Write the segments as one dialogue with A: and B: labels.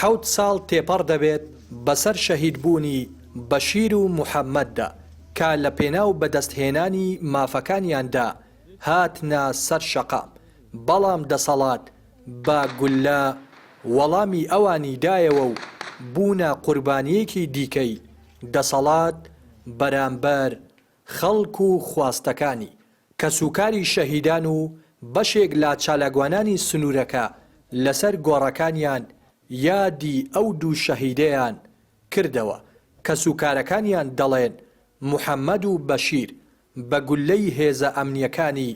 A: حوت ساڵ تێپەڕ دەبێت بەسەر شەهیدبوونی بەشیر و محەممەددا کە لە پێناو بەدەستهێنانی مافەکانیاندا هاتنە سەر شەقام، بەڵام دەسەڵات بە گولە وەڵامی ئەوانی دایەوە و بوونە قوربانیەکی دیکەی دەسەڵات بەرامبەر خەڵک و خواستەکانی کە سوکاری شەهیدان و بەشێک لە چالاگوانانی سنوورەکە لەسەر گۆڕەکانیان یادی ئەو دوو شەهیدەیان کردەوە کە سوکارەکانیان دەڵێن محەممەد و بەشیر بە گولەی هێزە ئەمنیەکانی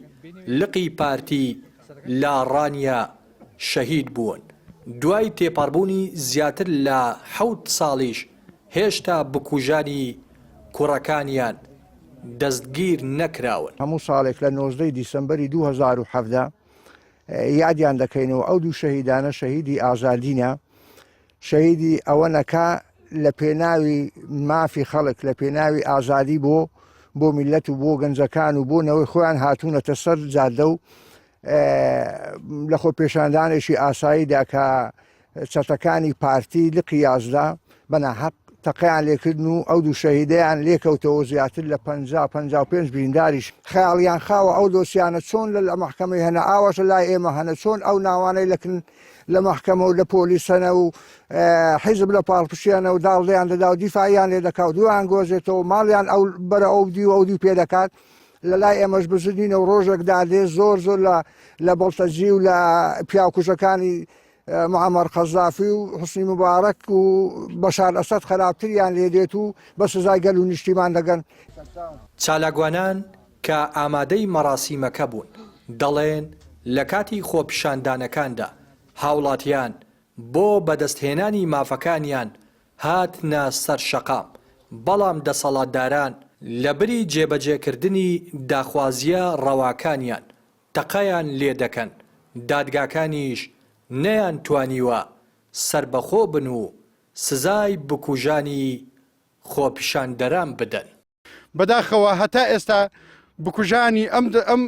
A: لقی پارتی لا ڕانیا شەهید بوون. دوای تێپەڕبوونی زیاتر لە 7 ساڵیش هێشتا بکوژانی کوڕەکانیان دەستگیر نەکراون.
B: هەموو ساڵێک لە 19 دیسەمبەری 2017 یادیان دەکەینەوە ئەو دوو شەهیدانە شەهیدی ئازادینە، شەهیدی ئەوە نەکا لە پێناوی مافی خەڵک، لە پێناوی ئازادی بۆ میلەت و بۆ گەنجەکان و بۆ نەوەی خۆیان هاتوونەتە سەر جادە و لە خۆ پێشاندانێکی ئاساییدا کە چەتەکانی پارتی لقی یازدا بەناحەق تەقیان لێکردن و ئەو دوو شەهیدەیان لێکەوتەوە زیاتر لە 50-55 برینداریش خەیاڵیان خاوە ئەو دۆسیانە چۆن لە مەحکەمەی هەنە ئاوەشە لای ئێمە هەنە چۆن ئەو ناوانەی لەکن لە مەحکەمە و لە پۆلیسەنە و حیزب لە پاڵپشیانە و داڵدەیان دەدا و دیفاعیان لێ دەکات و دویان گۆزێتەوە ماڵیان ئەو بەرە ئەو دی و ئەو دی پێ دەکات لە لای ئێمەش بزنینە و ڕۆژێکدا دێ زۆر لە بەڵتەجی و لە پیاکوژەکانی معەمەر قەزافی و حوسنی مبارەک و بەشار ئەسەد خراپتریان لێ دێت و بە سزای گەل و نیشتیمان دەگەن.
A: چالاگوانان کە ئامادەی مەراسیمەکە بوون دەڵێن لە کاتی خۆپیشاندانەکاندا هاوڵاتیان بۆ بەدەستهێنانی مافەکانیان هاتنە سەر شەقام، بەڵام دەسەڵاتداران لە بری جێبەجێکردنی داخوازیە ڕەواکانیان تەقەیان لێ دەکەن، دادگاکانیش نەیان توانیوە سربەخۆ بن و سزای بکوژانی خۆپیشاندەران بدەن.
C: بەداخەوە هەتا ئێستا بکوژانی ئەم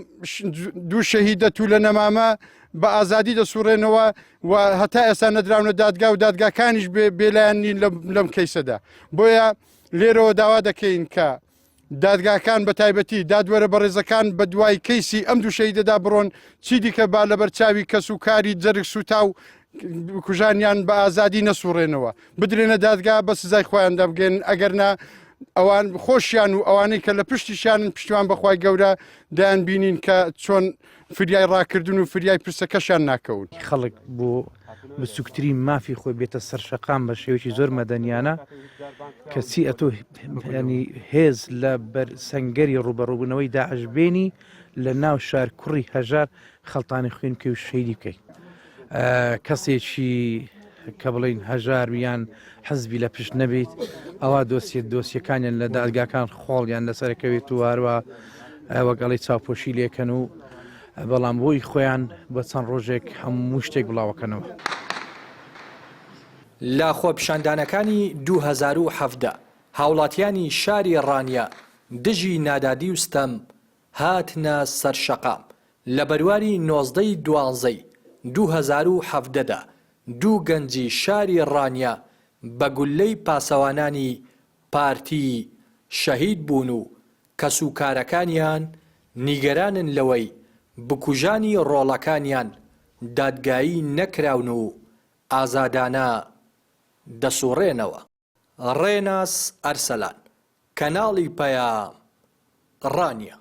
C: دوو شەهیدەت و لە نەمامە بە ئازادی دەسوڕێنەوە و هەتا ئێستا نەدراونە دادگا و دادگاکانیش بێلایانی لەم کەیسەدا. بۆیە لێرەوە داوا دەکەین کە دادگاکان بە تایبەتی دادوەرە بەڕێزەکان بە دوای کەیسی ئەم دوو شەهیدەدا بڕۆن چی دیکە با لەبەرچاوی کەس و کاری جەرگ سوتا و کوژانیان بە ئازادی نەسوڕێنەوە بدرێنە دادگا بە سزای خۆیان دەبگەن، ئەگەرنا ئەوان خۆشیان و ئەوانەی کە لە پشتیشان پشتیوان بەخوای گەورە دایان بینین کە چۆن فریای ڕاکردن و فریای پرسەکەشان ناکەون.
D: خەڵک بۆ بچووکترین مافی خۆی بێتە سەر شەقام بە شێوەیەکی زۆر مەدەنیانە کەچی ئەتۆ ینی هێز لە بەرسەنگەری ڕوبەڕووبوونەوەی داعشبێنی لە ناو شار کوڕی هەژار خەڵتانی خوێن بکەی و شەیدی بکەیت. کەسێکی کە بڵین هەژار یان حەزبی لە پشت نەبێت ئەوە دۆسیەکانیان لە دادگاکان خۆڵیان لەسەرەکەوێت و هەروە وەگەڵی چاوپۆشی لێکەن و بەڵام بۆی خۆیان بە چەند ڕۆژێک هەموو شتێک بڵاوەکەنەوە.
A: لە خۆپیشاندانەکانی 2017 هاوڵاتیانی شاری ڕانیا دژی نادادی وستەم هاتنە سەر شەقام لە بەرواری 19/12 2017دا دوو گەنجی شاری ڕانیا بە گولەی پاسەوانانی پارتی شەهید بوون و کەسوکارەکانیان نیگەرانن لەوەی بکوژانی ڕۆڵەکانیان دادگایی نەکراون و ئازادانە دەسوڕێنەوە. ڕێناس ئەرسەلان، کەناڵی پەیام ڕانیا.